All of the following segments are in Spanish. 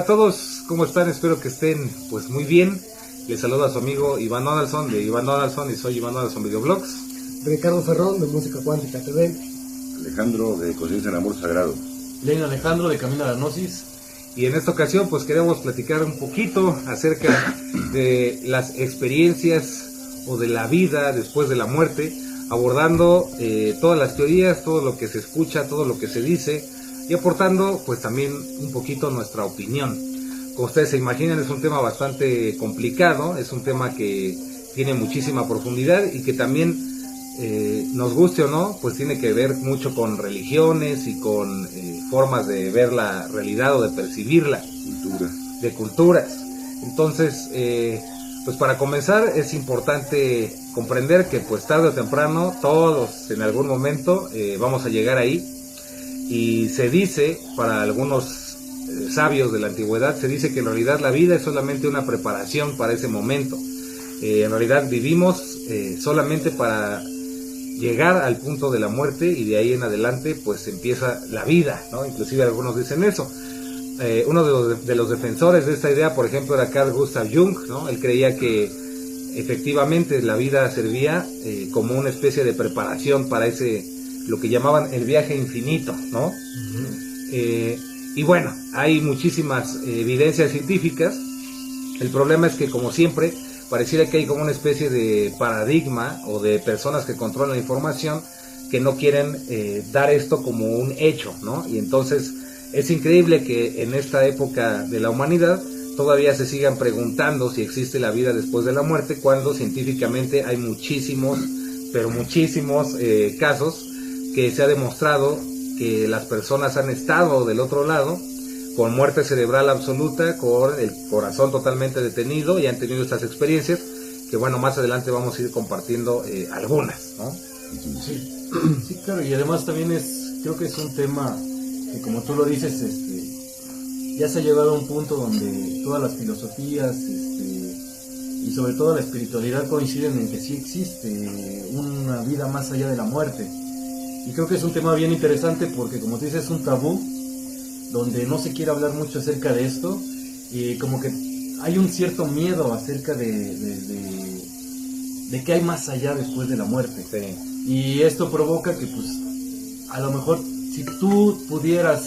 a todos, ¿cómo están? Espero que estén pues muy bien. Les saludo a su amigo Iván Donaldson de Iván Donaldson y soy Iván Donaldson Videoblogs. Ricardo Ferrón de Música Cuántica TV. Alejandro de Conciencia en Amor Sagrado. Lenin Alejandro de Camino a la Gnosis. Y en esta ocasión pues queremos platicar un poquito acerca de las experiencias o de la vida después de la muerte, abordando todas las teorías, todo lo que se escucha, todo lo que se dice y aportando pues también un poquito nuestra opinión. Como ustedes se imaginan, es un tema bastante complicado, es un tema que tiene muchísima profundidad y que también, nos guste o no, pues tiene que ver mucho con religiones y con formas de ver la realidad o de percibirla, de culturas. Entonces, pues para comenzar es importante comprender que pues tarde o temprano todos en algún momento vamos a llegar ahí. Y se dice, para algunos sabios de la antigüedad, se dice que en realidad la vida es solamente una preparación para ese momento. En realidad vivimos solamente para llegar al punto de la muerte y de ahí en adelante pues empieza la vida, ¿no? Inclusive algunos dicen eso. Uno de los defensores de esta idea, por ejemplo, era Carl Gustav Jung, ¿no? Él creía que efectivamente la vida servía como una especie de preparación para lo que llamaban el viaje infinito, ¿no? Uh-huh. Y bueno, hay muchísimas evidencias científicas. El problema es que, como siempre, pareciera que hay como una especie de paradigma o de personas que controlan la información que no quieren dar esto como un hecho, ¿no? Y entonces es increíble que en esta época de la humanidad todavía se sigan preguntando si existe la vida después de la muerte, cuando científicamente hay muchísimos, pero muchísimos casos que se ha demostrado que las personas han estado del otro lado con muerte cerebral absoluta, con el corazón totalmente detenido, y han tenido estas experiencias que bueno, más adelante vamos a ir compartiendo algunas, ¿no? Sí, claro, y además también creo que es un tema que, como tú lo dices, ya se ha llegado a un punto donde todas las filosofías y sobre todo la espiritualidad coinciden en que sí existe una vida más allá de la muerte. Y creo que es un tema bien interesante porque, como tú dices, es un tabú donde no se quiere hablar mucho acerca de esto, y como que hay un cierto miedo acerca de qué hay más allá después de la muerte. Sí. Y esto provoca que, pues, a lo mejor si tú pudieras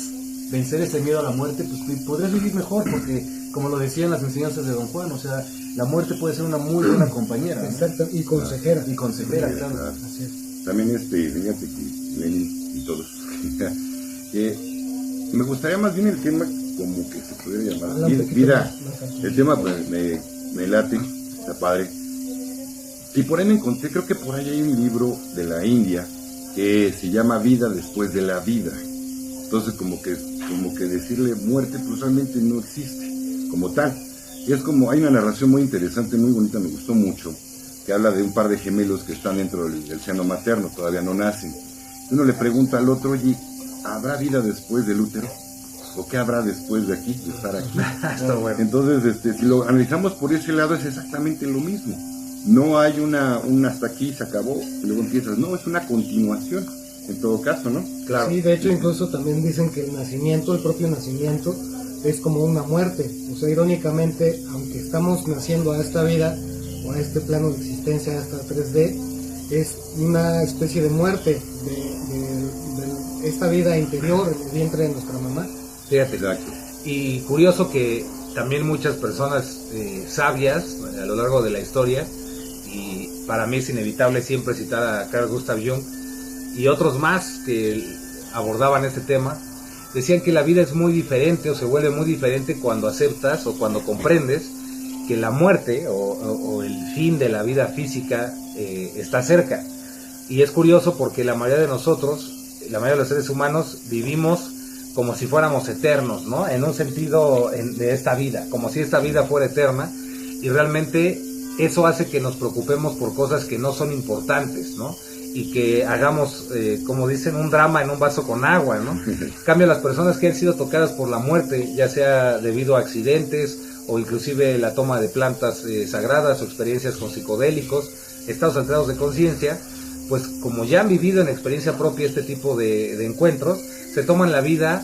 vencer ese miedo a la muerte, pues podrías vivir mejor, porque, como lo decían las enseñanzas de Don Juan, o sea, la muerte puede ser una muy buena compañera, ¿no? Exacto, y consejera. Y consejera, Sí, claro. Así es. También fíjate que Lenin y todos, me gustaría más bien el tema como que se pudiera llamar vida. El tema pues, me late, está padre. Y por ahí me encontré, creo que por ahí hay un libro de la India que se llama Vida después de la vida. Entonces como que decirle muerte pues realmente no existe como tal. Y es como, hay una narración muy interesante, muy bonita, me gustó mucho, que habla de un par de gemelos que están dentro del seno materno, todavía no nacen. Uno le pregunta al otro, oye, ¿habrá vida después del útero? ¿O qué habrá después de aquí, de estar aquí? Está bueno. Entonces, si lo analizamos por ese lado, es exactamente lo mismo. No hay una hasta aquí, se acabó, y luego empiezas. No, es una continuación, en todo caso, ¿no? Claro. Sí, de hecho incluso también dicen que el propio nacimiento, es como una muerte. O sea, irónicamente, aunque estamos naciendo a esta vida, o a este plano de existencia, a esta 3D, es una especie de muerte de esta vida interior, en el vientre de nuestra mamá. Fíjate. Exacto. Y curioso que también muchas personas sabias a lo largo de la historia, y para mí es inevitable siempre citar a Carl Gustav Jung y otros más que abordaban este tema, decían que la vida es muy diferente o se vuelve muy diferente cuando aceptas o cuando comprendes que la muerte o el fin de la vida física está cerca. Y es curioso porque la mayoría de nosotros, la mayoría de los seres humanos, vivimos como si fuéramos eternos, ¿no? En un sentido de esta vida, como si esta vida fuera eterna, y realmente eso hace que nos preocupemos por cosas que no son importantes, ¿no? Y que hagamos, como dicen, un drama en un vaso con agua, ¿no? En cambio, las personas que han sido tocadas por la muerte, ya sea debido a accidentes o inclusive la toma de plantas sagradas o experiencias con psicodélicos, estados alterados de conciencia, pues como ya han vivido en experiencia propia este tipo de encuentros, se toman la vida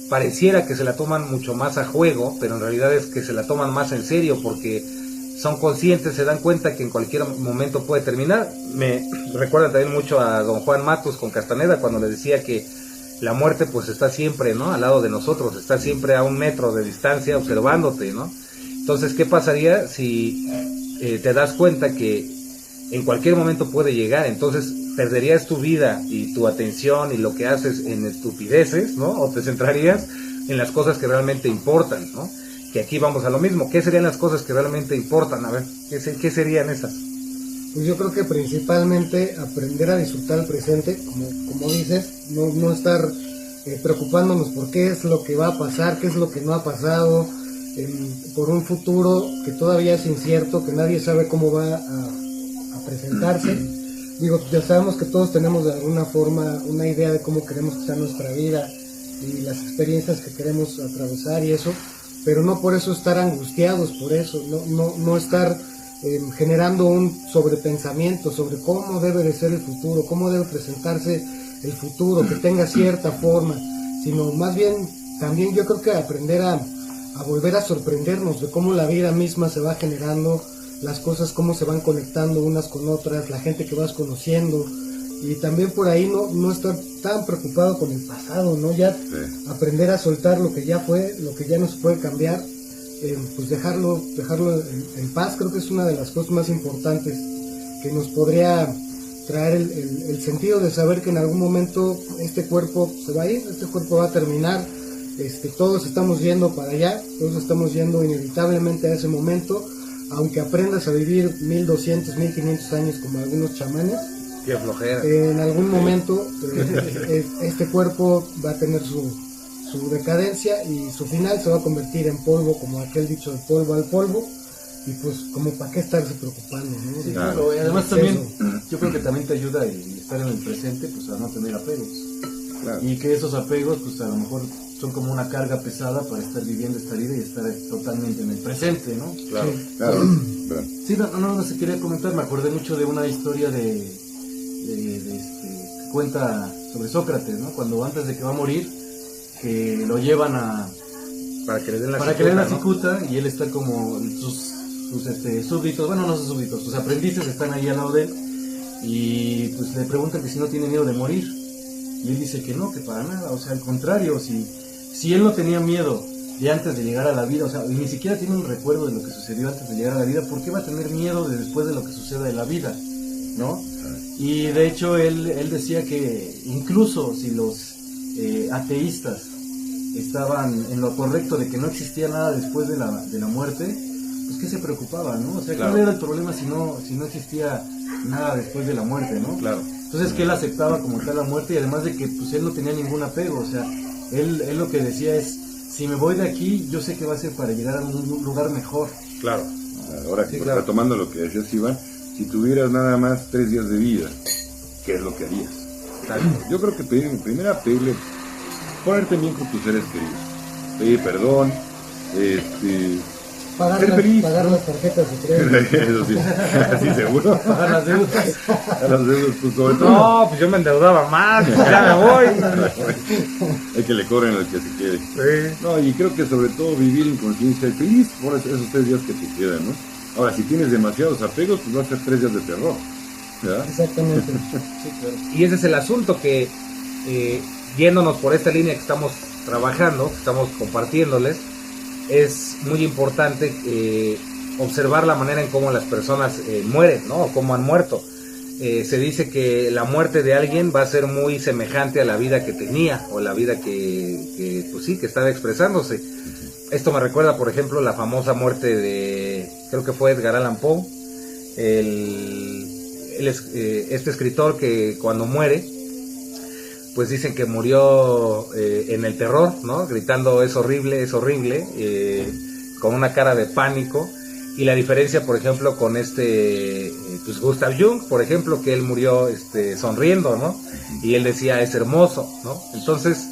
pareciera que se la toman mucho más a juego, pero en realidad es que se la toman más en serio porque son conscientes, se dan cuenta que en cualquier momento puede terminar. Me recuerda también mucho a don Juan Matus con Castaneda cuando le decía que la muerte pues está siempre, ¿no?, al lado de nosotros, está siempre a 1 metro de distancia observándote, ¿no? Entonces, ¿qué pasaría si te das cuenta que en cualquier momento puede llegar? Entonces perderías tu vida y tu atención y lo que haces en estupideces, ¿no? O te centrarías en las cosas que realmente importan, ¿no? Que aquí vamos a lo mismo. ¿Qué serían las cosas que realmente importan? A ver, ¿qué serían esas? Pues yo creo que principalmente aprender a disfrutar el presente, como dices, no estar preocupándonos por qué es lo que va a pasar, qué es lo que no ha pasado, por un futuro que todavía es incierto, que nadie sabe cómo va a presentarse. Digo, ya sabemos que todos tenemos de alguna forma una idea de cómo queremos que sea nuestra vida y las experiencias que queremos atravesar y eso, pero no por eso estar angustiados por eso, no estar generando un sobrepensamiento sobre cómo debe de ser el futuro, cómo debe presentarse el futuro, que tenga cierta forma, sino más bien también yo creo que aprender a volver a sorprendernos de cómo la vida misma se va generando, las cosas cómo se van conectando unas con otras, la gente que vas conociendo, y también por ahí no estar tan preocupado con el pasado, ¿no? Ya aprender a soltar lo que ya fue, lo que ya no se puede cambiar, pues dejarlo en paz. Creo que es una de las cosas más importantes que nos podría traer el sentido de saber que en algún momento este cuerpo se va a ir, este cuerpo va a terminar, todos estamos yendo para allá, todos estamos yendo inevitablemente a ese momento, aunque aprendas a vivir 1200, 1500 años como algunos chamanes. Qué flojera. En algún momento este cuerpo va a tener su decadencia y su final se va a convertir en polvo, como aquel dicho, de polvo al polvo, y pues como para qué estarse preocupando, ¿no? Sí, claro. Y además también, yo creo que también te ayuda el estar en el presente, pues a no tener apegos. Claro. Y que esos apegos, pues a lo mejor son como una carga pesada para estar viviendo esta vida y estar totalmente en el presente, ¿no? Claro, sí. Claro. Sí, no se quería comentar, me acordé mucho de una historia que cuenta sobre Sócrates, ¿no? Cuando antes de que va a morir, que lo llevan para que le den la cicuta, ¿no? Y él está como sus súbditos, bueno, no sus súbditos, sus aprendices están ahí al lado de él, y pues le preguntan que si no tiene miedo de morir, y él dice que no, que para nada, o sea, al contrario, si él no tenía miedo de antes de llegar a la vida, o sea, ni siquiera tiene un recuerdo de lo que sucedió antes de llegar a la vida, ¿por qué va a tener miedo de después de lo que suceda en la vida, ¿no? Y de hecho él decía que incluso si los ateístas estaban en lo correcto de que no existía nada después de la muerte, pues qué se preocupaba, ¿no? O sea, claro. ¿Cuál era el problema si no existía nada después de la muerte, ¿no? Claro. Entonces que él aceptaba como tal la muerte, y además de que pues él no tenía ningún apego, o sea, él lo que decía es, si me voy de aquí, yo sé que va a ser para llegar a un lugar mejor. Claro. Ahora, sí, claro. Retomando lo que decías, Iván, si tuvieras nada más 3 días de vida, ¿qué es lo que harías? Yo creo que primero pedirle, ponerte bien con tus seres queridos, pedir perdón, pagar las tarjetas de crédito. Eso sí, así seguro. Pagar las deudas. Las deudas, pues sobre todo. No, pues yo me endeudaba más, pues ya me voy. Hay que le cobren al que se quede. Sí. No, y creo que sobre todo vivir en conciencia y feliz por esos 3 días que te quedan, ¿no? Ahora, si tienes demasiados apegos, pues va a ser 3 días de terror, ¿verdad? Exactamente. Sí, claro. Y ese es el asunto que, yéndonos por esta línea que estamos trabajando, que estamos compartiéndoles, es muy importante observar la manera en cómo las personas mueren, ¿no? O cómo han muerto. Se dice que la muerte de alguien va a ser muy semejante a la vida que tenía, o la vida que pues sí, que estaba expresándose. Esto me recuerda, por ejemplo, la famosa muerte de, creo que fue Edgar Allan Poe, este escritor que cuando muere, pues dicen que murió en el terror, ¿no? Gritando es horrible, con una cara de pánico. Y la diferencia, por ejemplo, con pues Gustav Jung, por ejemplo, que él murió sonriendo, ¿no? Y él decía es hermoso, ¿no? Entonces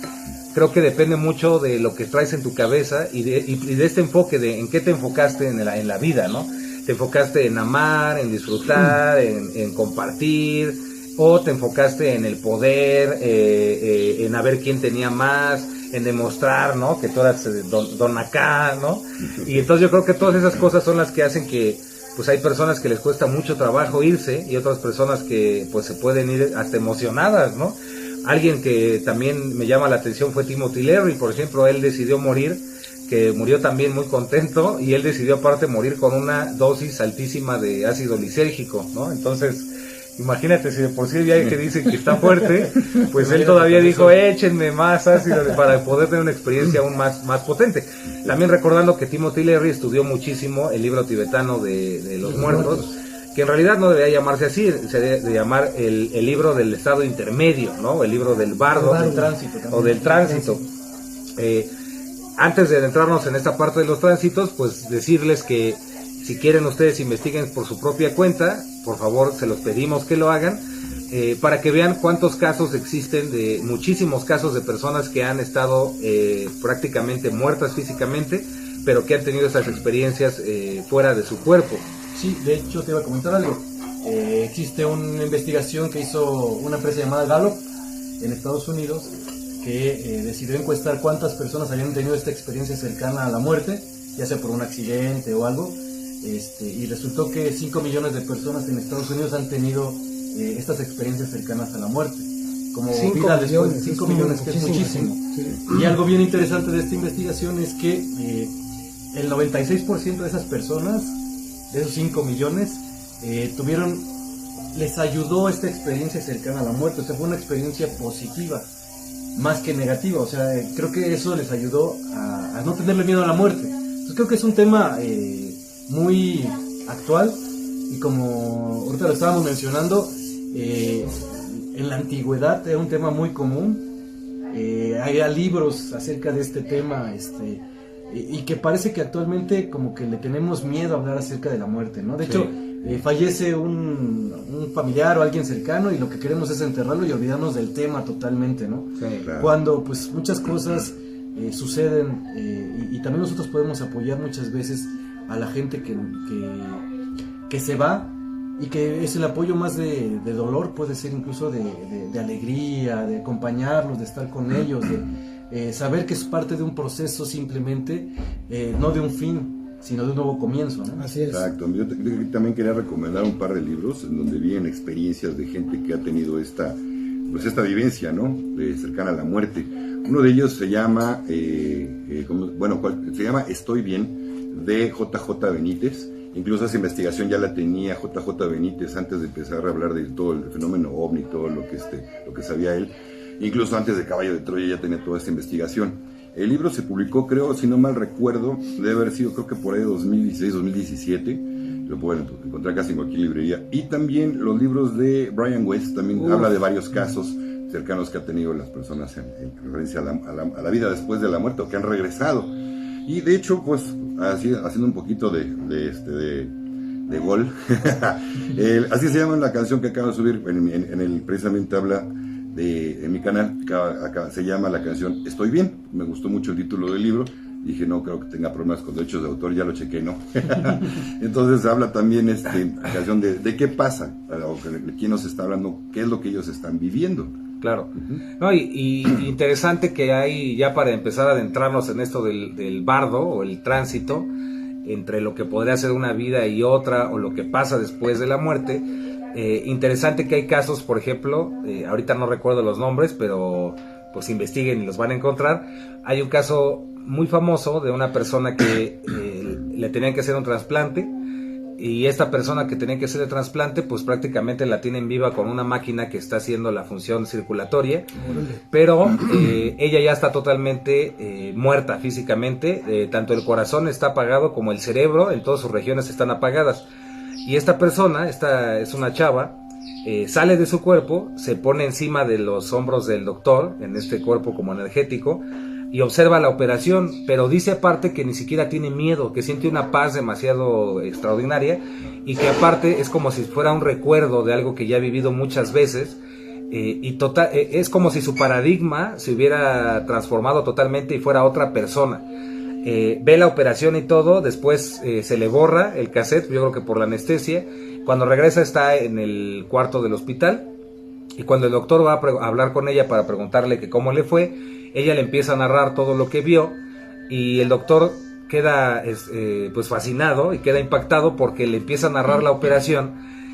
creo que depende mucho de lo que traes en tu cabeza y de este enfoque, de en qué te enfocaste en la vida, ¿no? Te enfocaste en amar, en disfrutar, en compartir, o te enfocaste en el poder, en a ver quién tenía más, en demostrar, ¿no? Que tú eras don acá, ¿no? Y entonces yo creo que todas esas cosas son las que hacen que pues hay personas que les cuesta mucho trabajo irse y otras personas que pues se pueden ir hasta emocionadas, ¿no? Alguien que también me llama la atención fue Timothy Leary, por ejemplo. Él decidió morir, que murió también muy contento, y él decidió aparte morir con una dosis altísima de ácido lisérgico, ¿no? Entonces, imagínate, si de por sí ya hay que dicen que está fuerte, pues él todavía dijo, échenme más ácido para poder tener una experiencia aún más potente. También recordando que Timothy Leary estudió muchísimo el libro tibetano de los muertos, que en realidad no debería llamarse así, se debe llamar el libro del estado intermedio, ¿no? El libro del bardo, del tránsito, o del tránsito. Antes de adentrarnos en esta parte de los tránsitos, pues decirles que si quieren ustedes investiguen por su propia cuenta, por favor se los pedimos que lo hagan, para que vean cuántos casos existen, de muchísimos casos de personas que han estado prácticamente muertas físicamente, pero que han tenido esas experiencias fuera de su cuerpo. Sí, de hecho te iba a comentar algo. Existe una investigación que hizo una empresa llamada Gallup en Estados Unidos, que decidió encuestar cuántas personas habían tenido esta experiencia cercana a la muerte, ya sea por un accidente o algo, y resultó que 5 millones de personas en Estados Unidos han tenido estas experiencias cercanas a la muerte. Como vida después de 5 millones, que es muchísimo. Sí. Y algo bien interesante de esta investigación es que el 96% de esas personas, de esos 5 millones, les ayudó esta experiencia cercana a la muerte. O sea, fue una experiencia positiva, más que negativa. O sea, creo que eso les ayudó a no tenerle miedo a la muerte. Entonces creo que es un tema muy actual, y como ahorita lo estábamos mencionando, en la antigüedad era un tema muy común. Había libros acerca de este tema, y que parece que actualmente como que le tenemos miedo a hablar acerca de la muerte, ¿no? De hecho, fallece un familiar o alguien cercano y lo que queremos es enterrarlo y olvidarnos del tema totalmente, ¿no? Sí, claro. Cuando pues muchas cosas suceden, y también nosotros podemos apoyar muchas veces a la gente que se va, y que es el apoyo más de dolor, puede ser incluso de alegría, de acompañarlos, de estar con ellos, de saber que es parte de un proceso simplemente, no de un fin, sino de un nuevo comienzo, ¿no? Así es. Exacto. Yo también quería recomendar un par de libros en donde vienen experiencias de gente que ha tenido esta vivencia, ¿no? Cercana a la muerte. Uno de ellos se llama, se llama Estoy Bien, de JJ Benítez. Incluso esa investigación ya la tenía JJ Benítez antes de empezar a hablar de todo el fenómeno OVNI, todo lo que sabía él. Incluso antes de Caballo de Troya ya tenía toda esta investigación. El libro se publicó, creo, si no mal recuerdo, debe haber sido, creo que por ahí 2016, 2017. Lo pueden encontrar casi en cualquier librería. Y también los libros de Brian Weiss, también habla de varios casos cercanos que han tenido las personas en referencia a la vida después de la muerte, o que han regresado. Y de hecho, pues, haciendo un poquito de gol, así se llama la canción que acabo de subir, precisamente habla en mi canal, acá se llama la canción Estoy Bien. Me gustó mucho el título del libro, dije no creo que tenga problemas con derechos de autor, ya lo chequé, ¿no? Entonces habla también la canción de qué pasa, o de quién nos está hablando, qué es lo que ellos están viviendo. Claro. No, y interesante que hay, ya para empezar a adentrarnos en esto del bardo o el tránsito entre lo que podría ser una vida y otra, o lo que pasa después de la muerte. Interesante que hay casos, por ejemplo, ahorita no recuerdo los nombres, pero pues investiguen y los van a encontrar. Hay un caso muy famoso de una persona que le tenían que hacer un trasplante, y esta persona que tenía que hacer el trasplante pues prácticamente la tienen viva con una máquina que está haciendo la función circulatoria, pero ella ya está totalmente muerta físicamente, tanto el corazón está apagado como el cerebro, en todas sus regiones están apagadas. Y esta persona, esta es una chava, sale de su cuerpo, se pone encima de los hombros del doctor, en este cuerpo como energético, y observa la operación, pero dice aparte que ni siquiera tiene miedo, que siente una paz demasiado extraordinaria, y que aparte es como si fuera un recuerdo de algo que ya ha vivido muchas veces, es como si su paradigma se hubiera transformado totalmente y fuera otra persona. Ve la operación y todo, después se le borra el cassette, yo creo que por la anestesia. Cuando regresa está en el cuarto del hospital, y cuando el doctor va a hablar con ella para preguntarle que cómo le fue, ella le empieza a narrar todo lo que vio y el doctor queda pues fascinado y queda impactado porque le empieza a narrar la operación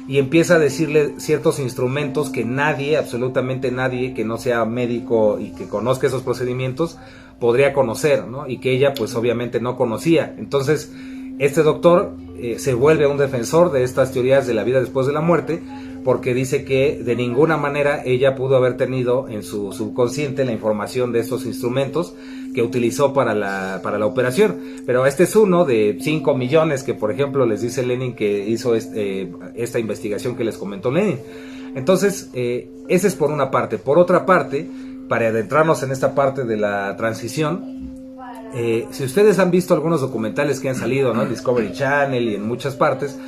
y empieza a decirle ciertos instrumentos que nadie, absolutamente nadie que no sea médico y que conozca esos procedimientos podría conocer, ¿no? Y que ella pues obviamente no conocía. Entonces este doctor se vuelve un defensor de estas teorías de la vida después de la muerte, porque dice que de ninguna manera ella pudo haber tenido en su subconsciente la información de estos instrumentos que utilizó para la operación. Pero este es uno de 5 millones que, por ejemplo, les dice Lenin que hizo esta investigación que les comentó Lenin. Entonces, ese es por una parte. Por otra parte, para adentrarnos en esta parte de la transición, si ustedes han visto algunos documentales que han salido, ¿no?, en Discovery Channel y en muchas partes,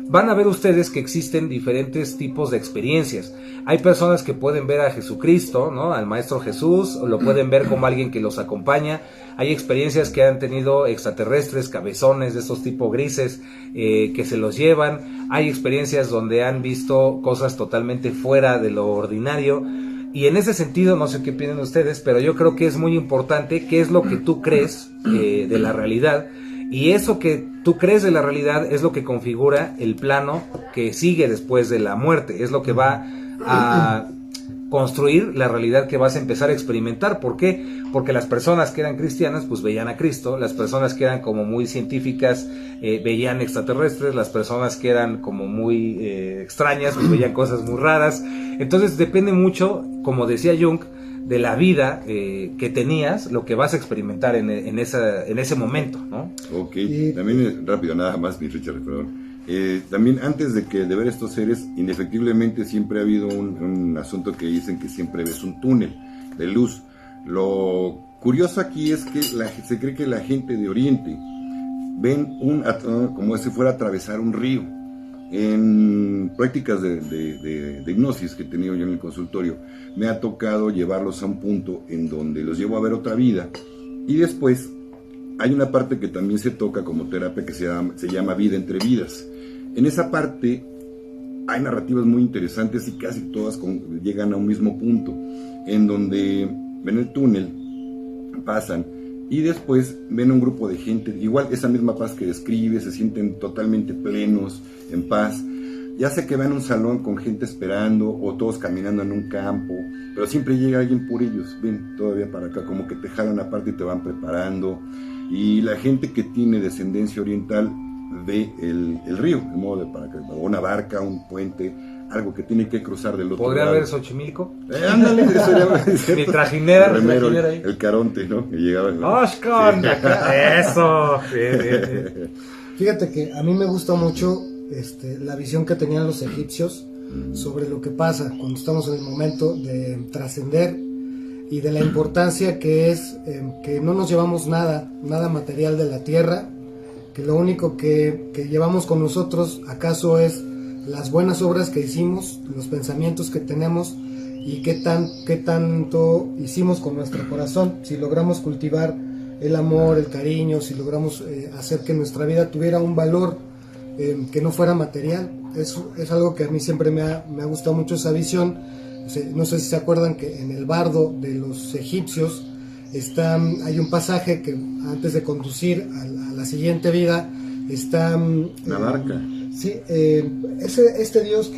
van a ver ustedes que existen diferentes tipos de experiencias. Hay personas que pueden ver a Jesucristo, ¿no?, al Maestro Jesús, o lo pueden ver como alguien que los acompaña. Hay experiencias que han tenido extraterrestres, cabezones de estos tipos grises, que se los llevan. Hay experiencias donde han visto cosas totalmente fuera de lo ordinario. Y en ese sentido, no sé qué piensan ustedes, pero yo creo que es muy importante qué es lo que tú crees de la realidad. Y eso que tú crees de la realidad es lo que configura el plano que sigue después de la muerte. Es lo que va a construir la realidad que vas a empezar a experimentar. ¿Por qué? Porque las personas que eran cristianas pues veían a Cristo, las personas que eran como muy científicas veían extraterrestres, las personas que eran como muy extrañas pues veían cosas muy raras. Entonces depende mucho, como decía Jung, de la vida que tenías, lo que vas a experimentar en ese momento, ¿no? Ok, también rápido, nada más, mi Richard, perdón. También antes de ver estos seres, indefectiblemente siempre ha habido un asunto que dicen que siempre ves un túnel de luz. Lo curioso aquí es que se cree que la gente de Oriente ven como si fuera a atravesar un río. En prácticas de hipnosis que he tenido yo en el consultorio, me ha tocado llevarlos a un punto en donde los llevo a ver otra vida, y después hay una parte que también se toca como terapia que se llama vida entre vidas. En esa parte hay narrativas muy interesantes y casi todas llegan a un mismo punto, en donde ven el túnel, pasan y después ven un grupo de gente, igual esa misma paz que describe, se sienten totalmente plenos, en paz, ya sea que vean un salón con gente esperando o todos caminando en un campo, pero siempre llega alguien por ellos, ven todavía para acá, como que te jalan aparte y te van preparando. Y la gente que tiene descendencia oriental ve el río, de modo de para que, o una barca, un puente, algo que tiene que cruzar del otro lado. ¿Podría haber Xochimilco? Ándale, eso era Mi trajinera. Remero, el Caronte, ¿no? Que llegaba en Eso. Fíjate que a mí me gusta mucho la visión que tenían los egipcios sobre lo que pasa cuando estamos en el momento de trascender, y de la importancia que es que no nos llevamos nada material de la tierra, que lo único que llevamos con nosotros acaso es las buenas obras que hicimos, los pensamientos que tenemos y qué tanto hicimos con nuestro corazón. Si logramos cultivar el amor, el cariño, si logramos hacer que nuestra vida tuviera un valor que no fuera material. Es algo que a mí siempre me ha gustado mucho, esa visión. No sé si se acuerdan que en el bardo de los egipcios hay un pasaje que antes de conducir a la siguiente vida está una barca. Sí, este dios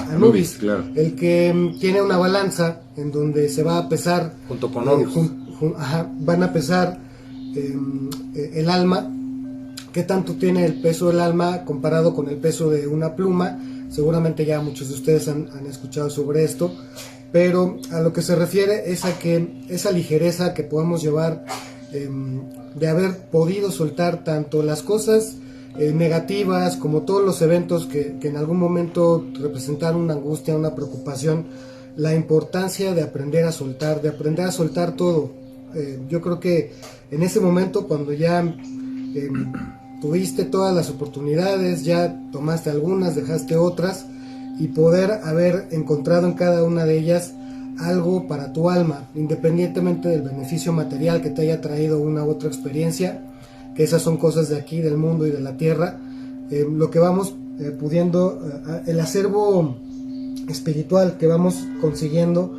Anubis, claro. El que tiene una balanza en donde se va a pesar junto con Horus. Van a pesar el alma, qué tanto tiene el peso del alma comparado con el peso de una pluma. Seguramente ya muchos de ustedes han escuchado sobre esto, pero a lo que se refiere es a que esa ligereza que podemos llevar de haber podido soltar tanto las cosas negativas como todos los eventos que en algún momento representaron una angustia, una preocupación, la importancia de aprender a soltar todo. Yo creo que en ese momento, cuando ya tuviste todas las oportunidades, ya tomaste algunas, dejaste otras, y poder haber encontrado en cada una de ellas algo para tu alma, independientemente del beneficio material que te haya traído una u otra experiencia, que esas son cosas de aquí, del mundo y de la tierra. Lo que vamos pudiendo, el acervo espiritual que vamos consiguiendo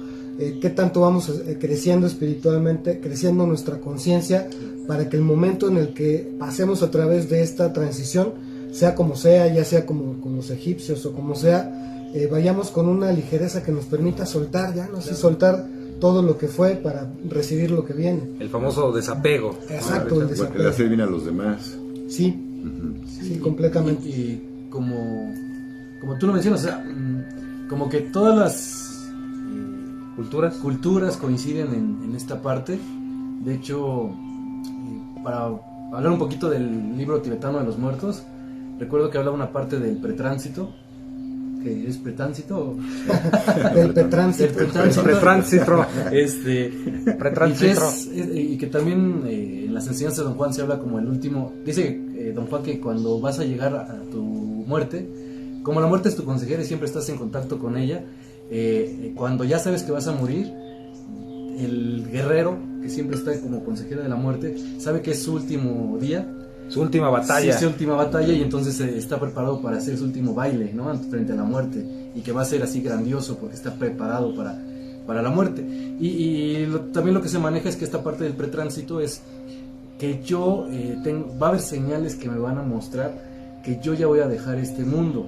qué tanto vamos creciendo espiritualmente, creciendo nuestra conciencia, para que el momento en el que pasemos a través de esta transición, sea como sea, ya sea como los egipcios o como sea, vayamos con una ligereza que nos permita soltar ya, ¿no? Sí, soltar todo lo que fue para recibir lo que viene. El famoso desapego. Exacto, el desapego. El hacer bien a los demás. Sí, sí, completamente. Y como tú lo mencionas, o sea, como que todas las culturas coinciden en esta parte. De hecho, para hablar un poquito del libro tibetano de los muertos, recuerdo que hablaba una parte del pretránsito, que es pretránsito. El pretránsito. Y que también en las enseñanzas de Don Juan se habla como el último. Dice Don Juan que cuando vas a llegar a tu muerte, como la muerte es tu consejera y siempre estás en contacto con ella, cuando ya sabes que vas a morir, el guerrero, que siempre está como consejera de la muerte, sabe que es su último día, su última batalla. Sí, su última batalla, y entonces está preparado para hacer su último baile, ¿no? Frente a la muerte, y que va a ser así grandioso porque está preparado para la muerte. También lo que se maneja es que esta parte del pretránsito es que yo va a haber señales que me van a mostrar que yo ya voy a dejar este mundo,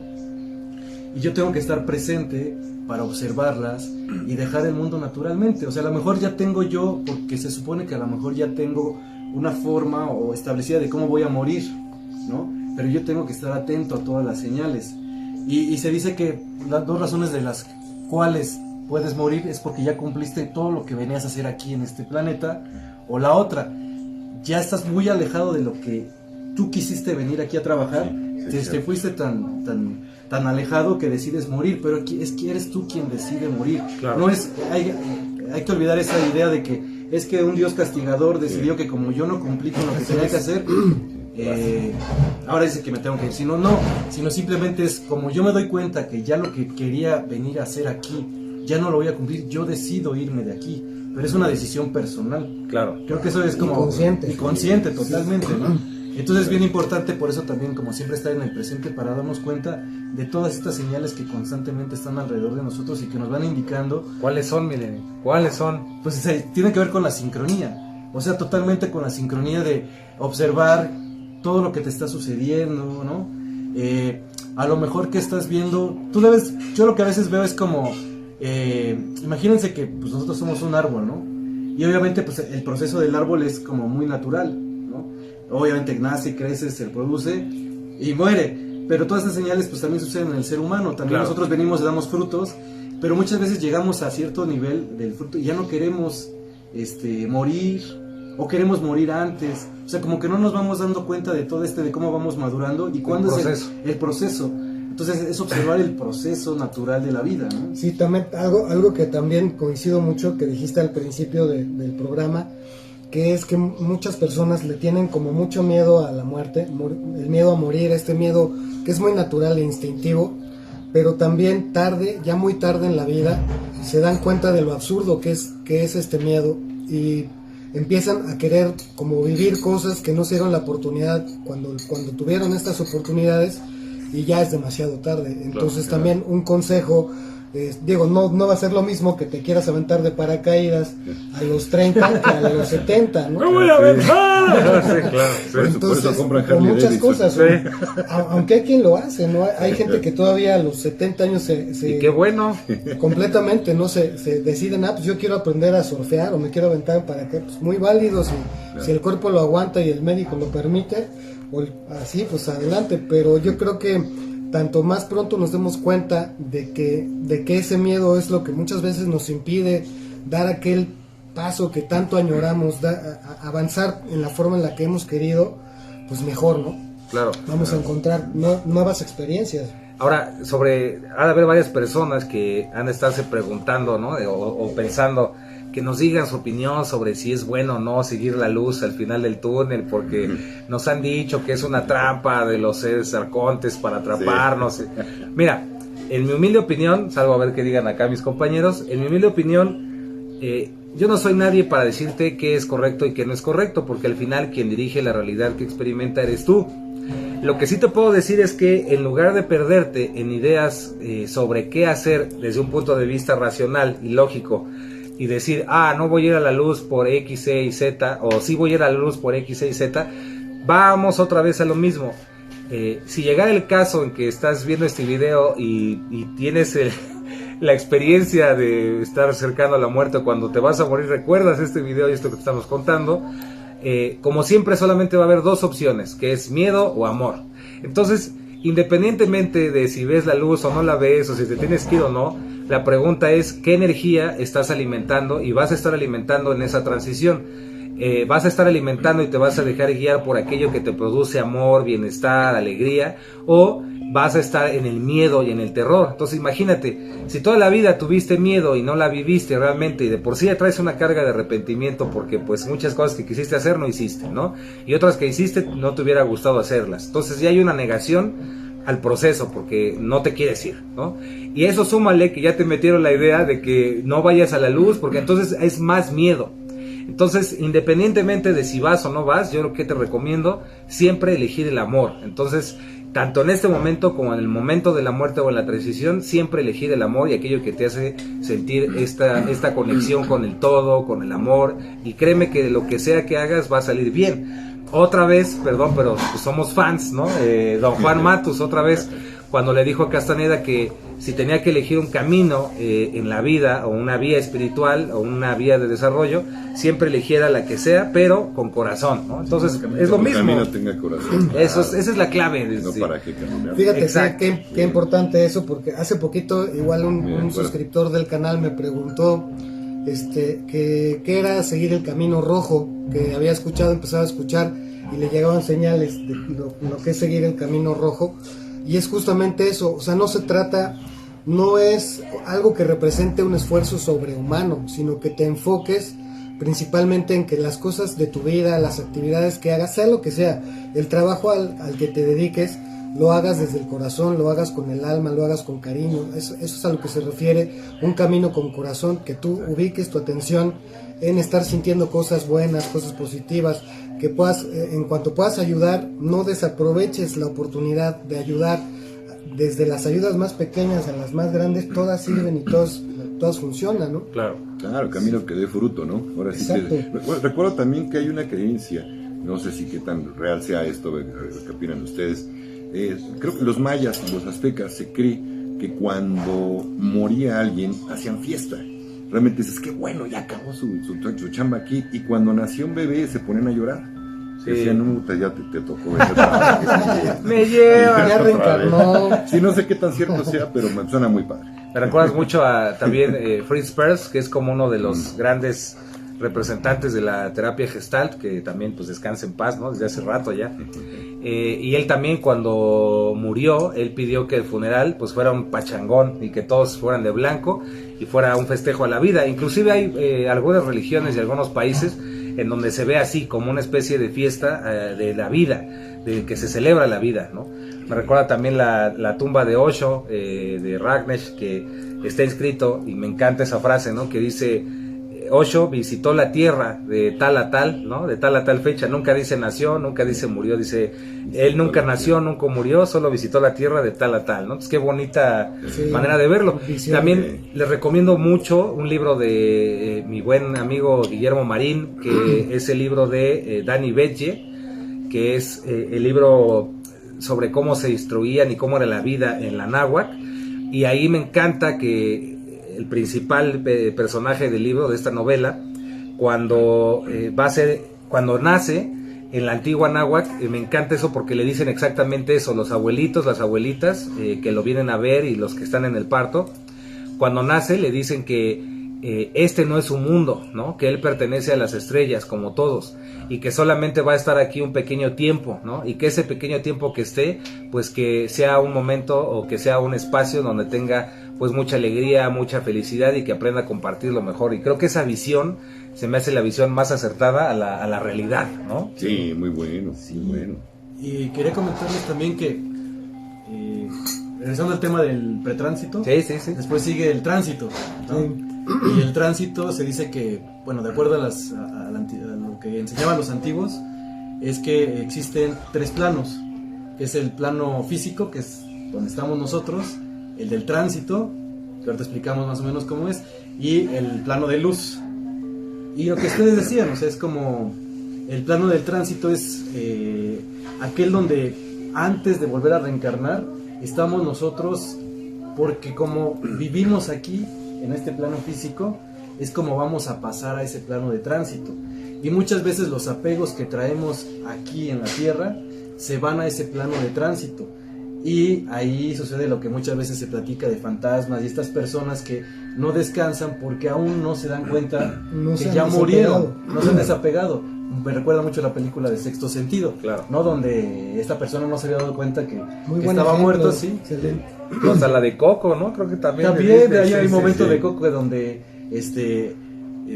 y yo tengo que estar presente para observarlas y dejar el mundo naturalmente. O sea, a lo mejor ya tengo yo, porque se supone que a lo mejor ya tengo una forma o establecida de cómo voy a morir, ¿no? Pero yo tengo que estar atento a todas las señales. Y se dice que las dos razones de las cuales puedes morir es porque ya cumpliste todo lo que venías a hacer aquí en este planeta, o la otra, ya estás muy alejado de lo que tú quisiste venir aquí a trabajar, te fuiste tan alejado que decides morir, pero es que eres tú quien decide morir. Claro. No es, hay que olvidar esa idea de que es que un Dios castigador decidió que como yo no cumplí con lo que tenía que hacer, ahora dice que me tengo que ir. Sino simplemente es como yo me doy cuenta que ya lo que quería venir a hacer aquí ya no lo voy a cumplir, yo decido irme de aquí, pero es una decisión personal. Claro. Creo que eso es como inconsciente totalmente, ¿no? Entonces es bien importante, por eso también, como siempre, estar en el presente para darnos cuenta de todas estas señales que constantemente están alrededor de nosotros y que nos van indicando. ¿Cuáles son, miren? ¿Cuáles son? Pues tiene que ver con la sincronía, o sea, totalmente con la sincronía de observar todo lo que te está sucediendo, ¿no? A lo mejor que estás viendo, yo lo que a veces veo es como, imagínense que pues, nosotros somos un árbol, ¿no? Y obviamente pues el proceso del árbol es como muy natural, ¿no? Obviamente nace, crece, se reproduce y muere, pero todas esas señales pues también suceden en el ser humano. También claro. Nosotros venimos y damos frutos, pero muchas veces llegamos a cierto nivel del fruto y ya no queremos morir, o queremos morir antes. O sea, como que no nos vamos dando cuenta de todo de cómo vamos madurando y cuándo es el proceso. Entonces es observar el proceso natural de la vida, ¿no? Sí, también algo que también coincido mucho, que dijiste al principio del programa, que es que muchas personas le tienen como mucho miedo a la muerte, el miedo a morir, este miedo que es muy natural e instintivo, pero también ya muy tarde en la vida, se dan cuenta de lo absurdo que es este miedo, y empiezan a querer como vivir cosas que no se dieron la oportunidad cuando tuvieron estas oportunidades, y ya es demasiado tarde. Entonces claro. También un consejo, Diego, no va a ser lo mismo que te quieras aventar de paracaídas a los 30 que a los 70, ¿no? ¡Me voy a aventar! Sí, claro. Entonces, por muchas cosas, sí. Aunque hay quien lo hace, ¿no? Hay gente que todavía a los 70 años y qué bueno. Completamente, ¿no? Se deciden, pues yo quiero aprender a surfear o me quiero aventar en paracaídas. Pues muy válido, si el cuerpo lo aguanta y el médico lo permite, o así, pues adelante. Pero yo creo que tanto más pronto nos demos cuenta de que ese miedo es lo que muchas veces nos impide dar aquel paso que tanto añoramos, avanzar en la forma en la que hemos querido, pues mejor, ¿no? Claro. Vamos a encontrar nuevas experiencias. Ahora, ha de haber varias personas que han de estarse preguntando, ¿no? O pensando, que nos digan su opinión sobre si es bueno o no seguir la luz al final del túnel, porque nos han dicho que es una trampa de los seres arcontes para atraparnos. Sí. Mira, en mi humilde opinión, salvo a ver qué digan acá mis compañeros, en mi humilde opinión, yo no soy nadie para decirte qué es correcto y qué no es correcto, porque al final quien dirige la realidad que experimenta eres tú. Lo que sí te puedo decir es que en lugar de perderte en ideas sobre qué hacer desde un punto de vista racional y lógico, y decir, no voy a ir a la luz por X, Y, Z, o sí voy a ir a la luz por X, Y, Z, vamos otra vez a lo mismo. Si llegara el caso en que estás viendo este video y tienes la experiencia de estar cercano a la muerte, cuando te vas a morir, recuerdas este video y esto que te estamos contando, como siempre solamente va a haber dos opciones, que es miedo o amor. Entonces, independientemente de si ves la luz o no la ves, o si te tienes que ir o no, la pregunta es qué energía estás alimentando y vas a estar alimentando en esa transición. Vas a estar alimentando y te vas a dejar guiar por aquello que te produce amor, bienestar, alegría, o vas a estar en el miedo y en el terror. Entonces imagínate, si toda la vida tuviste miedo y no la viviste realmente, y de por sí ya traes una carga de arrepentimiento porque pues muchas cosas que quisiste hacer no hiciste, ¿no? Y otras que hiciste no te hubiera gustado hacerlas. Entonces ya hay una negación al proceso porque no te quieres ir, ¿no? Y eso súmale que ya te metieron la idea de que no vayas a la luz porque entonces es más miedo. Entonces, independientemente de si vas o no vas, yo lo que te recomiendo siempre elegir el amor. Entonces, tanto en este momento como en el momento de la muerte o en la transición, siempre elegir el amor y aquello que te hace sentir esta conexión con el todo, con el amor, y créeme que lo que sea que hagas va a salir bien. Otra vez, perdón, pero pues somos fans, ¿no? Don Juan Matus, otra vez, cuando le dijo a Castaneda que si tenía que elegir un camino en la vida, o una vía espiritual, o una vía de desarrollo, siempre eligiera la que sea, pero con corazón, ¿no? Entonces, es lo mismo. Que el camino tenga corazón. Esa es la clave. No para qué caminar. Fíjate qué importante eso, porque hace poquito igual un suscriptor del canal me preguntó que era seguir el camino rojo, que había empezado a escuchar y le llegaban señales de lo que es seguir el camino rojo, y es justamente eso. O sea, no es algo que represente un esfuerzo sobrehumano, sino que te enfoques principalmente en que las cosas de tu vida, las actividades que hagas, sea lo que sea, el trabajo al que te dediques, lo hagas desde el corazón, lo hagas con el alma, lo hagas con cariño. Eso es a lo que se refiere un camino con corazón, que tú ubiques tu atención en estar sintiendo cosas buenas, cosas positivas, que puedas, en cuanto puedas ayudar, no desaproveches la oportunidad de ayudar. Desde las ayudas más pequeñas a las más grandes, todas sirven y todas funcionan, ¿no? Claro, camino que dé fruto, ¿no? Ahora sí recuerdo también que hay una creencia, no sé si qué tan real sea esto, ¿qué opinan ustedes? Creo que los mayas y los aztecas se cree que cuando moría alguien hacían fiesta. Realmente dices, qué bueno, ya acabó su chamba aquí. Y cuando nació un bebé se ponen a llorar. Sí. Decían, ya te tocó. Me lleva, ya reencarnó. Sí, no sé qué tan cierto sea, pero me suena muy padre. Me recuerdas mucho a también Fritz Perls, que es como uno de los grandes representantes de la terapia Gestalt, que también pues descansa en paz, ¿no? Desde hace rato ya. Y él también, cuando murió, él pidió que el funeral pues fuera un pachangón y que todos fueran de blanco y fuera un festejo a la vida. Inclusive hay algunas religiones y algunos países en donde se ve así como una especie de fiesta de la vida, de que se celebra la vida, ¿no? Me recuerda también la tumba de Osho, de Ragnesh, que está inscrito, y me encanta esa frase, ¿no? Que dice: Osho visitó la tierra de tal a tal, ¿no? De tal a tal fecha. Nunca dice nació, nunca dice murió. Dice, él nunca nació, nunca murió, solo visitó la tierra de tal a tal, ¿no? Entonces, qué bonita manera de verlo. También les recomiendo mucho un libro de mi buen amigo Guillermo Marín, que es el libro de Dani Betje, que es el libro sobre cómo se instruían y cómo era la vida en la náhuatl. Y ahí me encanta que el principal personaje del libro, de esta novela, cuando nace en la antigua náhuatl, me encanta eso porque le dicen exactamente eso, los abuelitos, las abuelitas, que lo vienen a ver, y los que están en el parto, cuando nace le dicen que este no es su mundo, ¿no? Que él pertenece a las estrellas como todos, y que solamente va a estar aquí un pequeño tiempo, ¿no? Y que ese pequeño tiempo que esté, pues que sea un momento o que sea un espacio donde tenga pues mucha alegría, mucha felicidad, y que aprenda a compartirlo mejor. Y creo que esa visión se me hace la visión más acertada a la realidad, ¿no? Sí, muy bueno, sí, muy bueno. Y quería comentarles también que regresando al tema del pretránsito, sí. Después sigue el tránsito, ¿no? Sí. Y el tránsito se dice que, bueno, de acuerdo a lo que enseñaban los antiguos, es que existen 3 planos, que es el plano físico, que es donde estamos nosotros, el del tránsito, que ahorita explicamos más o menos cómo es, y el plano de luz. Y lo que ustedes decían, o sea, es como el plano del tránsito es aquel donde antes de volver a reencarnar estamos nosotros, porque como vivimos aquí en este plano físico, es como vamos a pasar a ese plano de tránsito. Y muchas veces los apegos que traemos aquí en la tierra se van a ese plano de tránsito. Y ahí sucede lo que muchas veces se platica de fantasmas y estas personas que no descansan porque aún no se dan cuenta que ya murieron, no se han desapegado. Me recuerda mucho la película de Sexto Sentido, claro, ¿no? Donde esta persona no se había dado cuenta que estaba muerto, sí. Excelente. Hasta la de Coco, ¿no? Creo que también. También de ahí hay un momento de Coco donde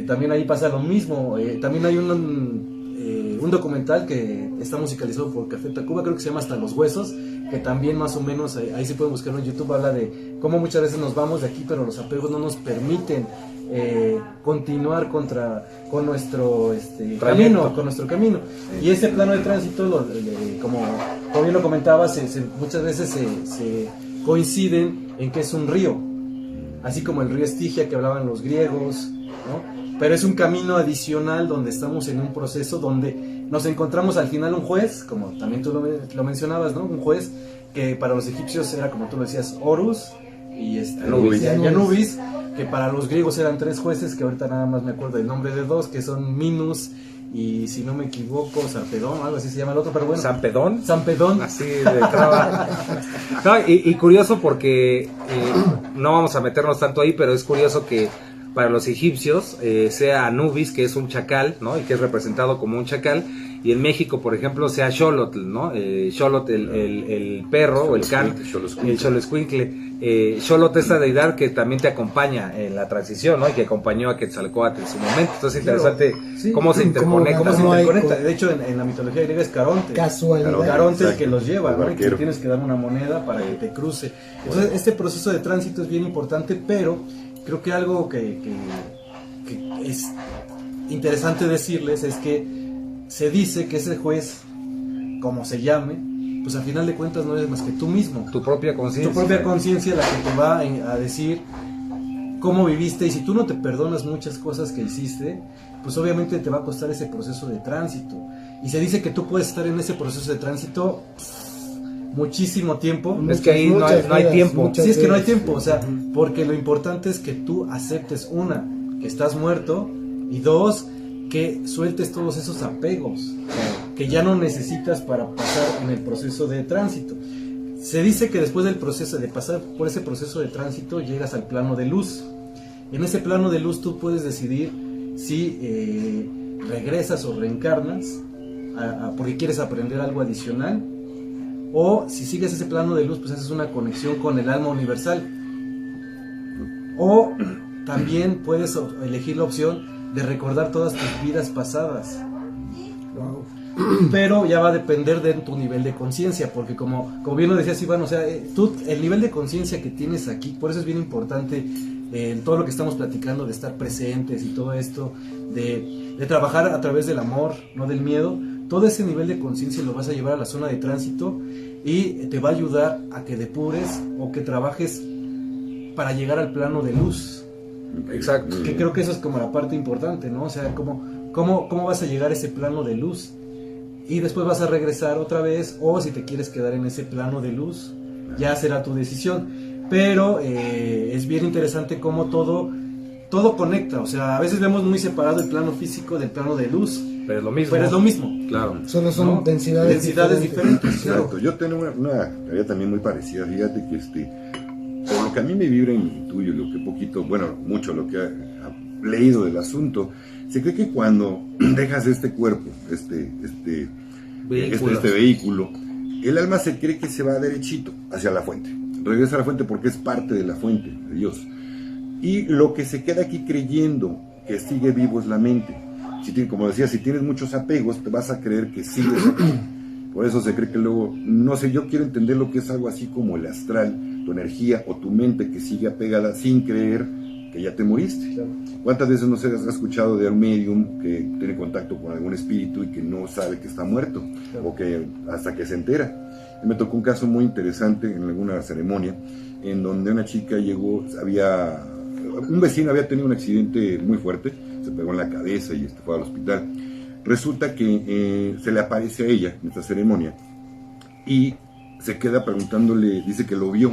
también ahí pasa lo mismo. También hay un documental que está musicalizado por Café Tacuba, creo que se llama Hasta los Huesos, que también más o menos, ahí se puede buscar en YouTube, habla de cómo muchas veces nos vamos de aquí, pero los apegos no nos permiten continuar con nuestro camino, con nuestro camino. Y ese plano de tránsito, como bien lo comentabas, muchas veces se coinciden en que es un río, así como el río Estigia que hablaban los griegos, ¿no? Pero es un camino adicional donde estamos en un proceso donde nos encontramos al final un juez, como también tú lo mencionabas, ¿no? Un juez que para los egipcios era, como tú lo decías, Horus y Anubis, que para los griegos eran 3 jueces, que ahorita nada más me acuerdo del nombre de 2, que son Minos y, si no me equivoco, Sarpedón, algo así se llama el otro, pero bueno. ¿Sampedón? Así de traba. No, y curioso porque no vamos a meternos tanto ahí, pero es curioso que para los egipcios sea Anubis, que es un chacal, ¿no? Y que es representado como un chacal, y en México, por ejemplo, sea Xolotl, ¿no? Xolotl, el perro o el can, el Xoloscuincle. Xolotl, esta deidad que también te acompaña en la transición, ¿no? Y que acompañó a Quetzalcóatl en su momento. Entonces es interesante cómo se interconecta. De hecho, en la mitología griega es Caronte. Casualidad. Caronte el que los lleva, ¿no? Y que tienes que dar una moneda para que te cruce. Entonces, este proceso de tránsito es bien importante, pero creo que algo que es interesante decirles es que se dice que ese juez, como se llame, pues al final de cuentas no es más que tú mismo. Tu propia conciencia. Tu propia conciencia la que te va a decir cómo viviste, y si tú no te perdonas muchas cosas que hiciste, pues obviamente te va a costar ese proceso de tránsito. Y se dice que tú puedes estar en ese proceso de tránsito muchísimo tiempo. Es que ahí no hay tiempo. Sí, es que no hay tiempo, o sea, porque lo importante es que tú aceptes, una, que estás muerto, y dos, que sueltes todos esos apegos que ya no necesitas para pasar en el proceso de tránsito. Se dice que después del proceso de pasar por ese proceso de tránsito llegas al plano de luz. En ese plano de luz tú puedes decidir si regresas o reencarnas porque quieres aprender algo adicional, o si sigues ese plano de luz, pues haces una conexión con el alma universal. O también puedes elegir la opción de recordar todas tus vidas pasadas. Wow. Pero ya va a depender de tu nivel de conciencia, porque como bien lo decías, Iván, o sea, el nivel de conciencia que tienes aquí, por eso es bien importante en todo lo que estamos platicando, de estar presentes y todo esto, de trabajar a través del amor, no del miedo. Todo ese nivel de conciencia lo vas a llevar a la zona de tránsito y te va a ayudar a que depures o que trabajes para llegar al plano de luz. Exacto. Que creo que eso es como la parte importante, ¿no? O sea, ¿cómo vas a llegar a ese plano de luz? Y después vas a regresar otra vez, o si te quieres quedar en ese plano de luz, ya será tu decisión. Pero es bien interesante cómo todo conecta. O sea, a veces vemos muy separado el plano físico del plano de luz. Pero es lo mismo. Claro. Solo son densidades diferentes. Exacto. Claro. Yo tengo una teoría también muy parecida. Fíjate que por lo que a mí me vibra y me intuyo, lo que mucho lo que he leído del asunto, se cree que cuando dejas este cuerpo, este vehículo, el alma se cree que se va derechito hacia la fuente, regresa a la fuente porque es parte de la fuente de Dios, y lo que se queda aquí creyendo que sigue vivo es la mente. Como decía, si tienes muchos apegos, te vas a creer que sigues aquí. Por eso se cree que luego, no sé, yo quiero entender lo que es algo así como el astral, tu energía o tu mente que sigue apegada sin creer que ya te moriste. Claro. ¿Cuántas veces no se has escuchado de un medium que tiene contacto con algún espíritu y que no sabe que está muerto? Claro. O que hasta que se entera. Me tocó un caso muy interesante en alguna ceremonia en donde una chica llegó, un vecino había tenido un accidente muy fuerte, se pegó en la cabeza y fue al hospital. Resulta que se le aparece a ella en esta ceremonia y se queda preguntándole, dice que lo vio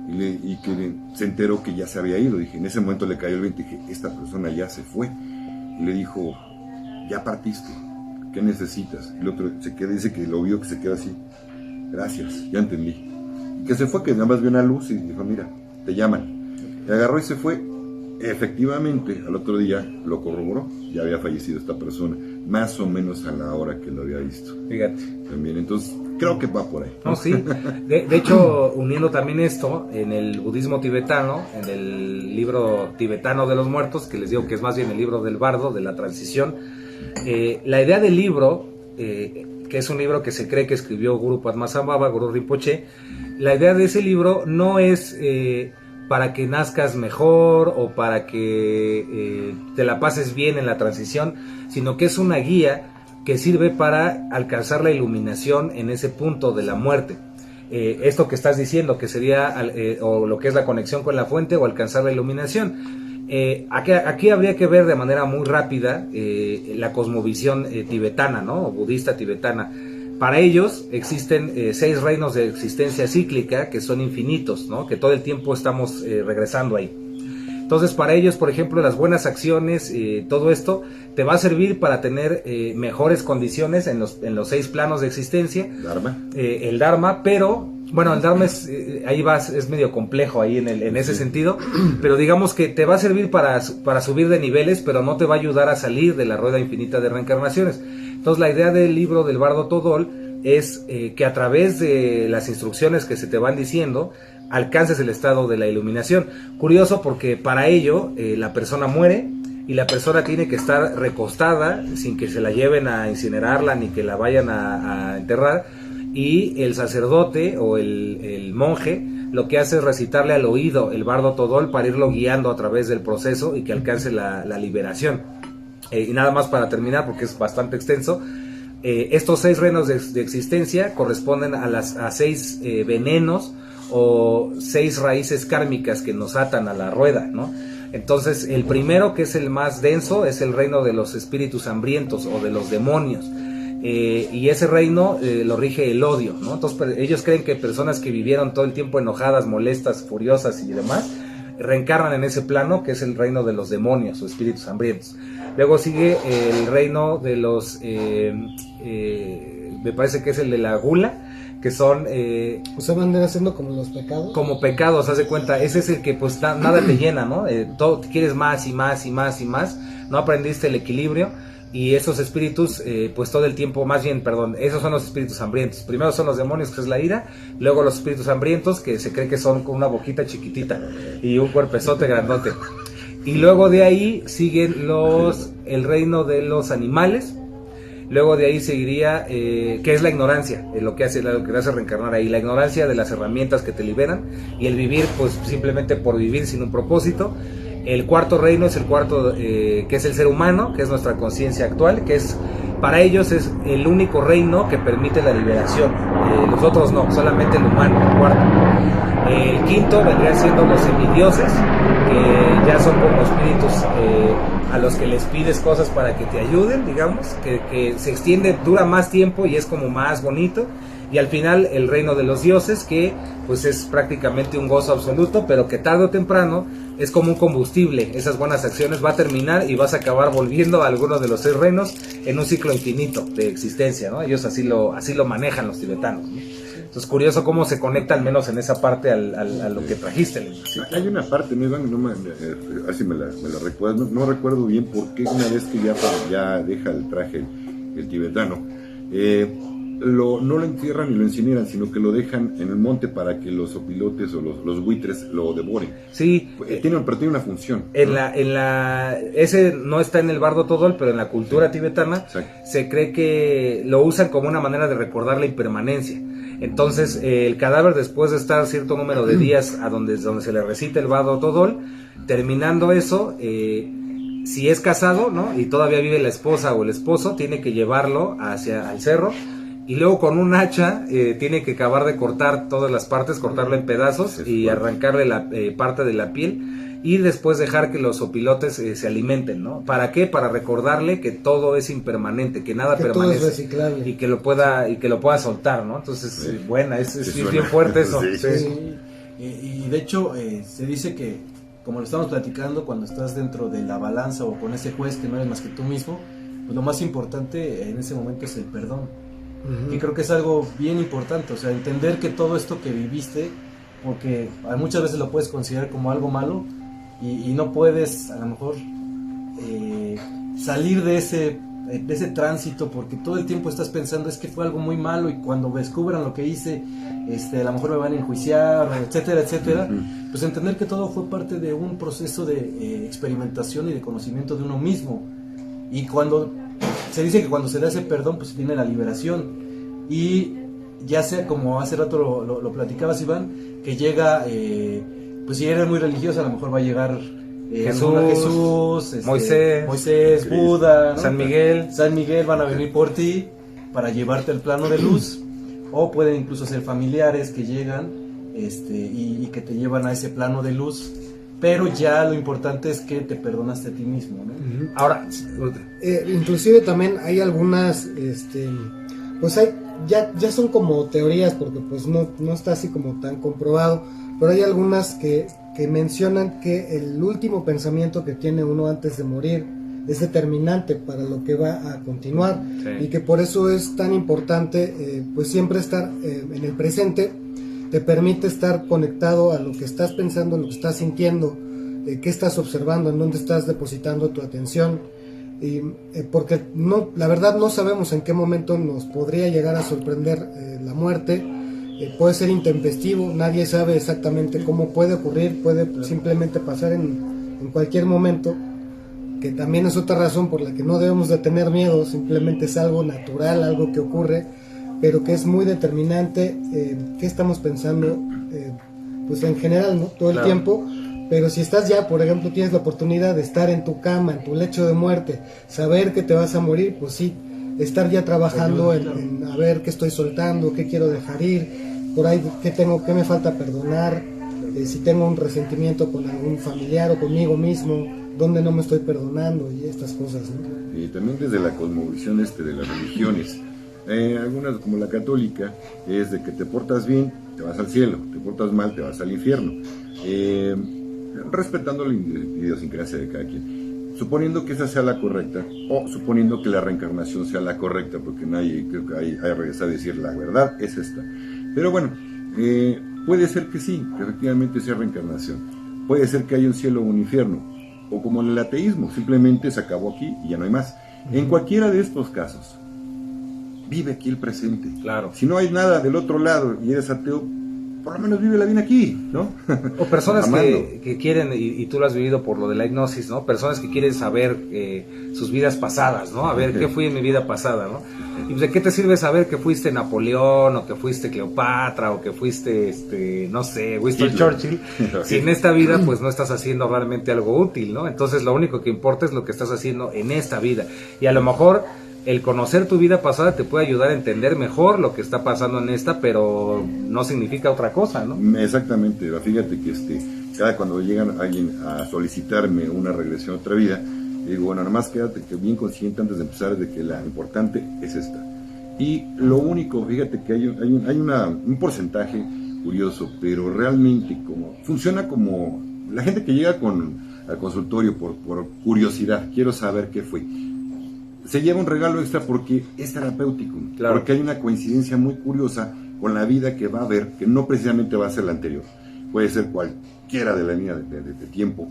y que se enteró que ya se había ido. Dije, en ese momento le cayó el 20, dije, esta persona ya se fue. Y le dijo, ya partiste, ¿qué necesitas? Y el otro se queda, dice que lo vio, que se queda así, gracias, ya entendí. Y que se fue, que nada más vio una luz y dijo, mira, te llaman. Y agarró y se fue. Efectivamente, al otro día lo corroboró, ya había fallecido esta persona, más o menos a la hora que lo había visto. Fíjate. También, entonces, creo que va por ahí. No, sí. De hecho, uniendo también esto, en el budismo tibetano, en el libro tibetano de los muertos, que les digo que es más bien el libro del bardo, de la transición, la idea del libro, que es un libro que se cree que escribió Guru Padmasambhava, Guru Rinpoche, la idea de ese libro no es para que nazcas mejor o para que te la pases bien en la transición, sino que es una guía que sirve para alcanzar la iluminación en ese punto de la muerte. Esto que estás diciendo, que sería o lo que es la conexión con la fuente o alcanzar la iluminación. Aquí habría que ver de manera muy rápida la cosmovisión tibetana, ¿no? O budista tibetana. Para ellos existen 6 reinos de existencia cíclica que son infinitos, ¿no? Que todo el tiempo estamos regresando ahí. Entonces, para ellos, por ejemplo, las buenas acciones, todo esto te va a servir para tener mejores condiciones en los 6 planos de existencia. Dharma. El Dharma, pero bueno, el Dharma es medio complejo ahí en ese sentido, pero digamos que te va a servir para subir de niveles, pero no te va a ayudar a salir de la rueda infinita de reencarnaciones. Entonces, la idea del libro del Bardo Todol es que a través de las instrucciones que se te van diciendo, alcances el estado de la iluminación. Curioso porque para ello la persona muere y la persona tiene que estar recostada sin que se la lleven a incinerarla ni que la vayan a enterrar, y el sacerdote o el monje lo que hace es recitarle al oído el Bardo Todol para irlo guiando a través del proceso y que alcance la liberación. Y nada más para terminar, porque es bastante extenso, estos 6 reinos de existencia corresponden a 6 venenos o 6 raíces kármicas que nos atan a la rueda, ¿no? Entonces, el primero, que es el más denso, es el reino de los espíritus hambrientos o de los demonios. Y ese reino lo rige el odio, ¿no? Entonces, ellos creen que personas que vivieron todo el tiempo enojadas, molestas, furiosas y demás, reencarnan en ese plano, que es el reino de los demonios o espíritus hambrientos. Luego sigue el reino de los, me parece que es el de la gula, que son... o sea, van haciendo como los pecados. Como pecados, haz de cuenta, ese es el que pues nada te llena, ¿no? Todo, quieres más y más y más y más, no aprendiste el equilibrio. Y esos espíritus, pues todo el tiempo, más bien, perdón, esos son los espíritus hambrientos. Primero son los demonios, que es la ira. Luego los espíritus hambrientos, que se cree que son con una boquita chiquitita y un cuerpezote grandote. Y luego de ahí siguen el reino de los animales. Luego de ahí seguiría, que es la ignorancia, lo que hace reencarnar ahí. La ignorancia de las herramientas que te liberan. Y el vivir, pues simplemente por vivir sin un propósito. El cuarto reino es el cuarto, que es el ser humano, que es nuestra conciencia actual, que es, para ellos es el único reino que permite la liberación. Los otros no, solamente el humano, el cuarto. El quinto vendría siendo los semidioses, que ya son como espíritus a los que les pides cosas para que te ayuden, digamos, que se extiende, dura más tiempo y es como más bonito. Y al final el reino de los dioses, que pues es prácticamente un gozo absoluto, pero que tarde o temprano es como un combustible. Esas buenas acciones va a terminar y vas a acabar volviendo a alguno de los 6 reinos en un ciclo infinito de existencia, ¿no? Ellos así lo manejan los tibetanos, ¿no? Entonces, curioso cómo se conecta al menos en esa parte a lo que trajiste. ¿Sí? Hay una parte, así me la recuerdo, no recuerdo bien por qué una vez que ya deja el traje el tibetano, no lo entierran ni lo incineran, sino que lo dejan en el monte para que los opilotes o los buitres lo devoren. Sí, tiene una función. Ese no está en el Bardo Todol, pero en la cultura tibetana se cree que lo usan como una manera de recordar la impermanencia. Entonces el cadáver, después de estar cierto número de días a donde se le recita el Vado Todol, terminando eso, si es casado, ¿no?, y todavía vive la esposa o el esposo, tiene que llevarlo hacia el cerro, y luego con un hacha tiene que acabar de cortar todas las partes, cortarlo en pedazos y arrancarle la parte de la piel, y después dejar que los opilotes se alimenten, ¿no? ¿Para qué? Para recordarle que todo es impermanente, que nada permanece, todo es reciclable, y que lo pueda soltar, ¿no? Entonces, buena, es bien fuerte eso. Y de hecho se dice que, como lo estamos platicando, cuando estás dentro de la balanza o con ese juez que no eres más que tú mismo, pues lo más importante en ese momento es el perdón. Y creo que es algo bien importante, o sea, entender que todo esto que viviste, porque muchas veces lo puedes considerar como algo malo y no puedes a lo mejor salir de ese tránsito, porque todo el tiempo estás pensando es que fue algo muy malo y cuando descubran lo que hice, a lo mejor me van a enjuiciar, etcétera, etcétera. Pues entender que todo fue parte de un proceso de experimentación y de conocimiento de uno mismo. Y cuando se dice que cuando se da ese perdón, pues viene la liberación. Y ya sea como hace rato lo platicabas, Iván, que llega, pues si eres muy religioso, a lo mejor va a llegar Jesús, Moisés, Buda, ¿no? San Miguel van a venir por ti para llevarte al plano de luz, o pueden incluso ser familiares que llegan y que te llevan a ese plano de luz, pero ya lo importante es que te perdonaste a ti mismo, ¿no? Ahora, inclusive también hay algunas, pues ya son como teorías, porque pues no está así como tan comprobado, pero hay algunas que mencionan que el último pensamiento que tiene uno antes de morir es determinante para lo que va a continuar, y que por eso es tan importante pues siempre estar en el presente. Te permite estar conectado a lo que estás pensando, a lo que estás sintiendo, qué estás observando, en dónde estás depositando tu atención, y porque la verdad no sabemos en qué momento nos podría llegar a sorprender la muerte. Puede ser intempestivo, nadie sabe exactamente cómo puede ocurrir, puede simplemente pasar en cualquier momento, que también es otra razón por la que no debemos de tener miedo. Simplemente es algo natural, algo que ocurre, pero que es muy determinante qué estamos pensando, pues en general, ¿no? Todo el tiempo. Pero si estás ya, por ejemplo, tienes la oportunidad de estar en tu cama, en tu lecho de muerte, saber que te vas a morir, pues sí, estar ya trabajando en a ver qué estoy soltando, qué quiero dejar ir, por ahí qué me falta perdonar, si tengo un resentimiento con algún familiar o conmigo mismo, dónde no me estoy perdonando, y estas cosas, ¿no? Y también desde la cosmovisión de las religiones, algunas como la católica, es de que te portas bien, te vas al cielo, te portas mal, te vas al infierno, respetando la idiosincrasia de cada quien, suponiendo que esa sea la correcta, o suponiendo que la reencarnación sea la correcta, porque nadie, creo que hay regresar a decir la verdad es esta. Pero bueno, puede ser que sí, que efectivamente sea reencarnación, puede ser que haya un cielo o un infierno, o como en el ateísmo, simplemente se acabó aquí y ya no hay más. En cualquiera de estos casos, vive aquí el presente. Claro. Si no hay nada del otro lado y eres ateo, por lo menos vive la vida aquí, ¿no? O personas que quieren, y tú lo has vivido por lo de la hipnosis, ¿no? Personas que quieren saber sus vidas pasadas, ¿no? A ver, ¿qué fui en mi vida pasada, no? Y pues, ¿de qué te sirve saber que fuiste Napoleón, o que fuiste Cleopatra, o que fuiste, no sé, Winston Churchill? Si en esta vida, pues, no estás haciendo realmente algo útil, ¿no? Entonces, lo único que importa es lo que estás haciendo en esta vida. Y a lo mejor el conocer tu vida pasada te puede ayudar a entender mejor lo que está pasando en esta, pero no significa otra cosa, ¿no? Exactamente. Fíjate que cada cuando llegan alguien a solicitarme una regresión a otra vida, digo, bueno, nada más quédate que bien consciente antes de empezar de que la importante es esta. Y lo único, fíjate que hay un porcentaje curioso, pero realmente funciona como la gente que llega al consultorio por curiosidad, quiero saber qué fue. Se lleva un regalo extra porque es terapéutico, claro. Porque hay una coincidencia muy curiosa con la vida que va a haber, que no precisamente va a ser la anterior, puede ser cualquiera de la línea de tiempo,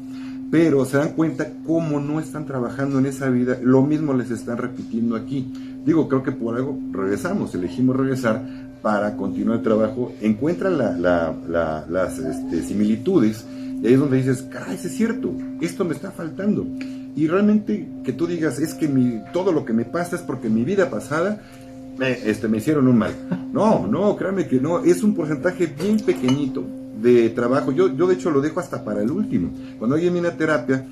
pero se dan cuenta cómo no están trabajando en esa vida, lo mismo les están repitiendo aquí. Digo, creo que por algo elegimos regresar para continuar el trabajo, encuentran las similitudes, y ahí es donde dices, caray, es cierto, esto me está faltando. Y realmente que tú digas, es que todo lo que me pasa es porque mi vida pasada me hicieron un mal. No, créanme que no, es un porcentaje bien pequeñito de trabajo. Yo de hecho lo dejo hasta para el último. Cuando alguien viene a terapia,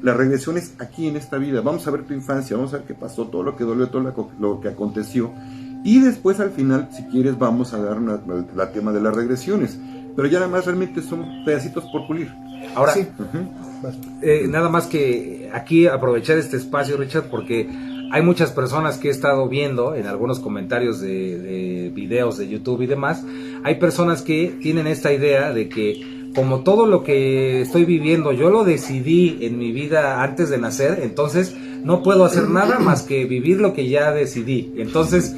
la regresión es aquí en esta vida. Vamos a ver tu infancia, vamos a ver qué pasó, todo lo que dolió, todo lo que aconteció. Y después al final, si quieres, vamos a dar la tema de las regresiones. Pero ya nada más realmente son pedacitos por pulir. Ahora, sí. Nada más que aquí aprovechar este espacio, Richard, porque hay muchas personas que he estado viendo en algunos comentarios de videos de YouTube y demás. Hay personas que tienen esta idea de que como todo lo que estoy viviendo yo lo decidí en mi vida antes de nacer, entonces no puedo hacer nada más que vivir lo que ya decidí. Entonces,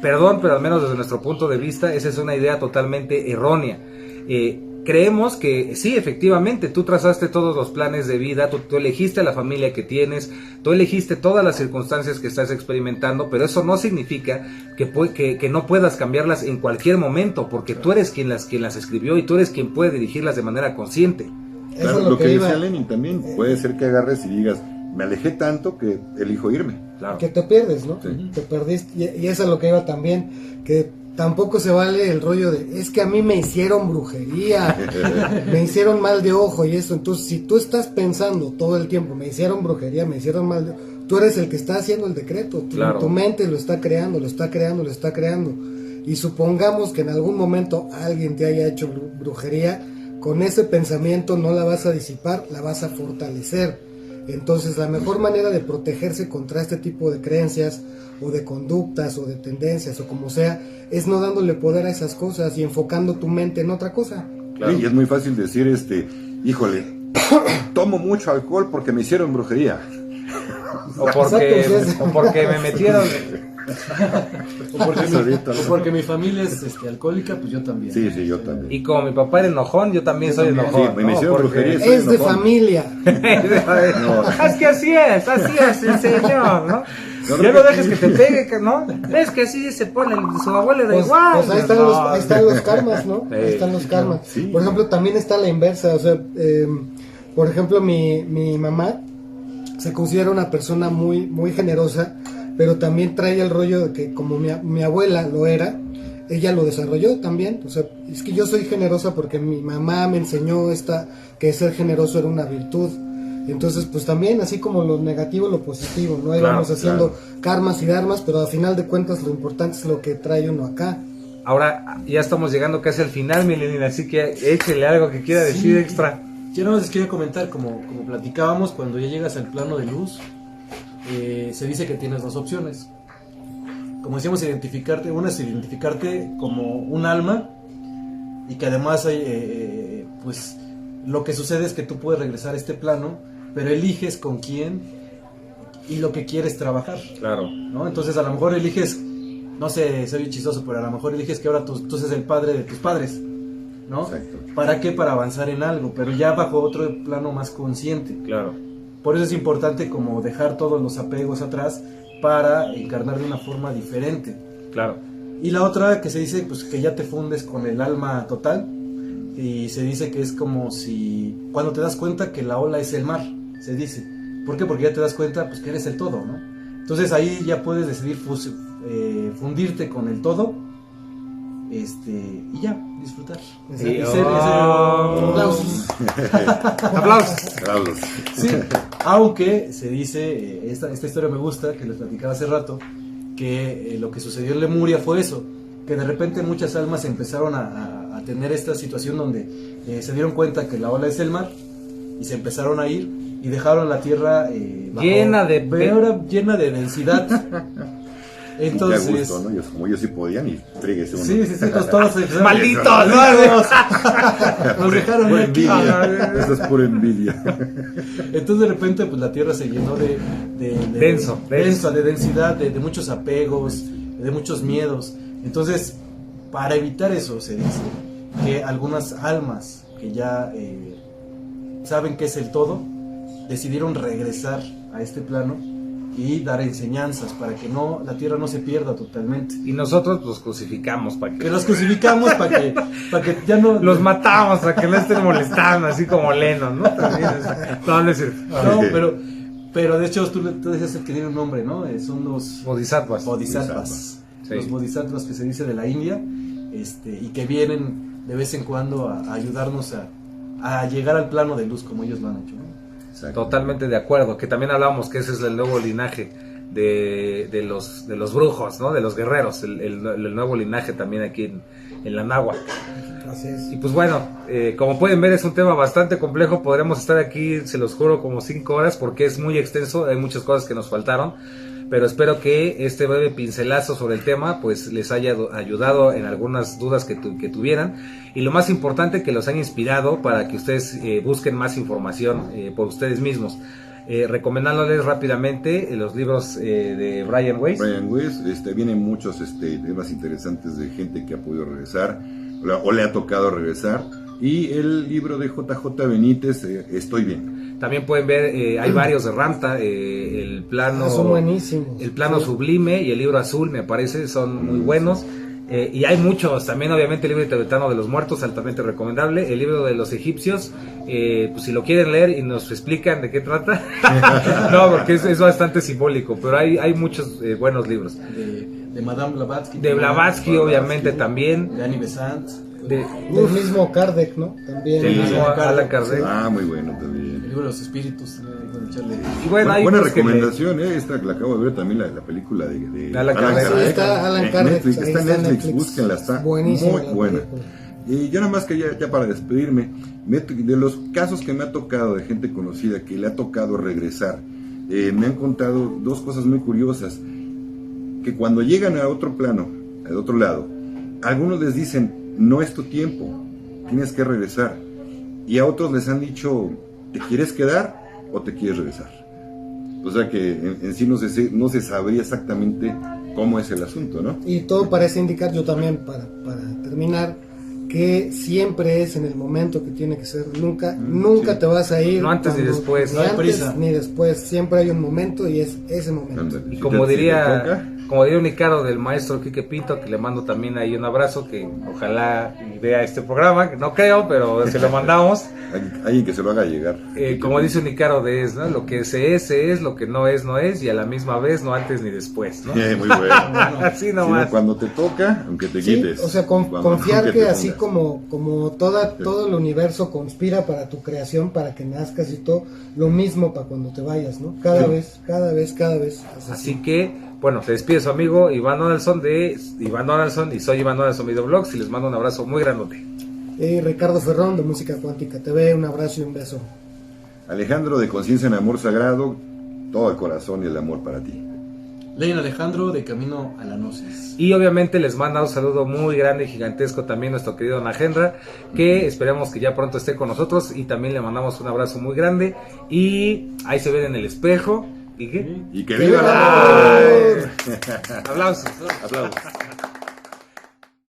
perdón, pero al menos desde nuestro punto de vista, esa es una idea totalmente errónea. Creemos que sí, efectivamente, tú trazaste todos los planes de vida, tú elegiste la familia que tienes, tú elegiste todas las circunstancias que estás experimentando, pero eso no significa que no puedas cambiarlas en cualquier momento, porque tú eres quien las escribió y tú eres quien puede dirigirlas de manera consciente. Claro, lo que decía Lenin también, puede ser que agarres y digas, me alejé tanto que elijo irme. Claro. Que te pierdes, ¿no? Sí. Te perdiste, y eso es lo que iba también, que tampoco se vale el rollo de, es que a mí me hicieron brujería, me hicieron mal de ojo y eso. Entonces, si tú estás pensando todo el tiempo, me hicieron brujería, me hicieron mal de ojo, tú eres el que está haciendo el decreto. Claro. Tu mente lo está creando. Y supongamos que en algún momento alguien te haya hecho brujería, con ese pensamiento no la vas a disipar, la vas a fortalecer. Entonces, la mejor manera de protegerse contra este tipo de creencias o de conductas o de tendencias o como sea, es no dándole poder a esas cosas y enfocando tu mente en otra cosa. Claro. Y es muy fácil decir, híjole, tomo mucho alcohol porque me hicieron brujería. O porque me metieron... o porque mi familia es alcohólica, pues yo también. Sí, yo también. Y como mi papá era enojón, yo también soy enojón. Sí, me hicieron brujería. Es de familia. No. Es que así es el señor, ¿no? Ya no dejes que te pegue, ¿no? Es que así se pone, su abuelo da igual. Pues ahí están los karmas, ¿no? Ahí están los karmas. Sí. Por ejemplo, también está la inversa, o sea, por ejemplo, mi mamá se considera una persona muy, muy generosa, pero también trae el rollo de que como mi abuela lo era, ella lo desarrolló también. O sea, es que yo soy generosa porque mi mamá me enseñó que ser generoso era una virtud. Entonces, pues también, así como lo negativo, lo positivo, ¿no? Ahí vamos haciendo karmas y dharmas, pero a final de cuentas lo importante es lo que trae uno acá. Ahora ya estamos llegando casi al final, mi Lenin, así que échele algo que quiera decir extra. Yo no les quería comentar, como platicábamos, cuando ya llegas al plano de luz, se dice que tienes dos opciones. Como decíamos, una es identificarte como un alma, y que además hay, pues lo que sucede es que tú puedes regresar a este plano, pero eliges con quién y lo que quieres trabajar. Claro. ¿No? Entonces a lo mejor eliges, no sé, soy chistoso, pero a lo mejor eliges que ahora tú seas el padre de tus padres, ¿no? Exacto. ¿Para qué? Para avanzar en algo, pero ya bajo otro plano más consciente. Claro. Por eso es importante como dejar todos los apegos atrás para encarnar de una forma diferente. Claro. Y la otra que se dice, pues que ya te fundes con el alma total, y se dice que es como si cuando te das cuenta que la ola es el mar, se dice. ¿Por qué? Porque ya te das cuenta pues que eres el todo, ¿no? Entonces ahí ya puedes decidir fundirte con el todo, y ya, disfrutar. Sí, Aplausos. Aplausos. Sí, aunque se dice, esta historia me gusta, que les platicaba hace rato, que lo que sucedió en Lemuria fue eso, que de repente muchas almas empezaron a tener esta situación donde se dieron cuenta que la ola es el mar, y se empezaron a ir, y dejaron la tierra llena de densidad. Entonces, gusto, ¿no? Como ellos sí podían, y fríguese uno. Sí, todos ¡malditos! Nos dejaron pura aquí. Envidia. Eso es pura envidia. Entonces de repente pues la tierra se llenó de densidad, de muchos apegos, de muchos miedos. Entonces, para evitar eso, se dice que algunas almas que ya saben que es el todo, decidieron regresar a este plano y dar enseñanzas para que la tierra no se pierda totalmente. Y nosotros los crucificamos para que los crucificamos para que ya no los matamos para que no estén molestando, así como Lennon, ¿no? También no es cierto. Pero de hecho tú decías que tiene un nombre, ¿no? Son los bodhisattvas. Sí. Los bodhisattvas que se dice de la India, y que vienen de vez en cuando a ayudarnos a llegar al plano de luz como ellos lo han hecho, ¿no? Totalmente de acuerdo, que también hablábamos que ese es el nuevo linaje de los brujos, ¿no? De los guerreros, el nuevo linaje también aquí en la náhuatl. Así es. Y pues bueno, como pueden ver es un tema bastante complejo, podremos estar aquí, se los juro, como 5 horas porque es muy extenso, hay muchas cosas que nos faltaron, pero espero que este breve pincelazo sobre el tema pues les haya ayudado en algunas dudas que tuvieran, y lo más importante, que los haya inspirado para que ustedes busquen más información por ustedes mismos. Recomendándoles rápidamente los libros de Brian Weiss. Brian Weiss, vienen muchos temas interesantes de gente que ha podido regresar o le ha tocado regresar, y el libro de JJ Benítez, Estoy Bien. También pueden ver, hay varios de Ramta, el plano, son buenísimos. El plano sublime y el libro azul, me parece, son muy buenos. Y hay muchos, también obviamente el libro tibetano de los muertos, altamente recomendable. El libro de los egipcios, pues si lo quieren leer y nos explican de qué trata. No, porque es bastante simbólico, pero hay muchos buenos libros. De Madame Blavatsky. De Blavatsky, obviamente, también. De Annie Besant. Del mismo Kardec, ¿no? También. Del mismo Allan Kardec. Muy bueno también. El libro de los espíritus. Y bueno, hay buena unos que recomendación, esta que la acabo de ver también, la película de Allan Kardec. Sí, está Allan Kardec. Está en Netflix, búsquenla, está buenísima, muy buena. Y yo nada más que ya para despedirme, de los casos que me ha tocado de gente conocida que le ha tocado regresar, me han contado 2 cosas muy curiosas, que cuando llegan a otro plano, al otro lado, algunos les dicen, no es tu tiempo, tienes que regresar, y a otros les han dicho, ¿te quieres quedar o te quieres regresar? O sea que en sí no se sabría exactamente cómo es el asunto, ¿no? Y todo parece indicar, yo también para terminar, que siempre es en el momento que tiene que ser, nunca te vas a ir, no antes ni después, ni no hay antes prisa, ni después, siempre hay un momento y es ese momento. y como diría un Icaro del maestro Quique Pinto, que le mando también ahí un abrazo, que ojalá vea este programa, que no creo, pero se lo mandamos. Alguien que se lo haga llegar. Como dice un Icaro de ¿no? Lo que se es, lo que no es, y a la misma vez no antes ni después, ¿no? Muy bueno. Así nomás. Cuando te toca, aunque te quites. O sea, confiar que así como todo el universo conspira para tu creación, para que nazcas y todo, lo mismo para cuando te vayas, ¿no? Cada vez. Así que, bueno, se despide su amigo Iván Donaldson y soy Iván Donaldson Videoblogs, y les mando un abrazo muy grandote. Ricardo Ferrón de Música Cuántica TV, un abrazo y un beso. Alejandro de Conciencia en Amor Sagrado, todo el corazón y el amor para ti. Leyen Alejandro de Camino a la Gnosis. Y obviamente les manda un saludo muy grande y gigantesco también nuestro querido Nagendra, que esperemos que ya pronto esté con nosotros, y también le mandamos un abrazo muy grande, y ahí se ven en el espejo. ¿Y qué? Y que viva el amor. Aplausos.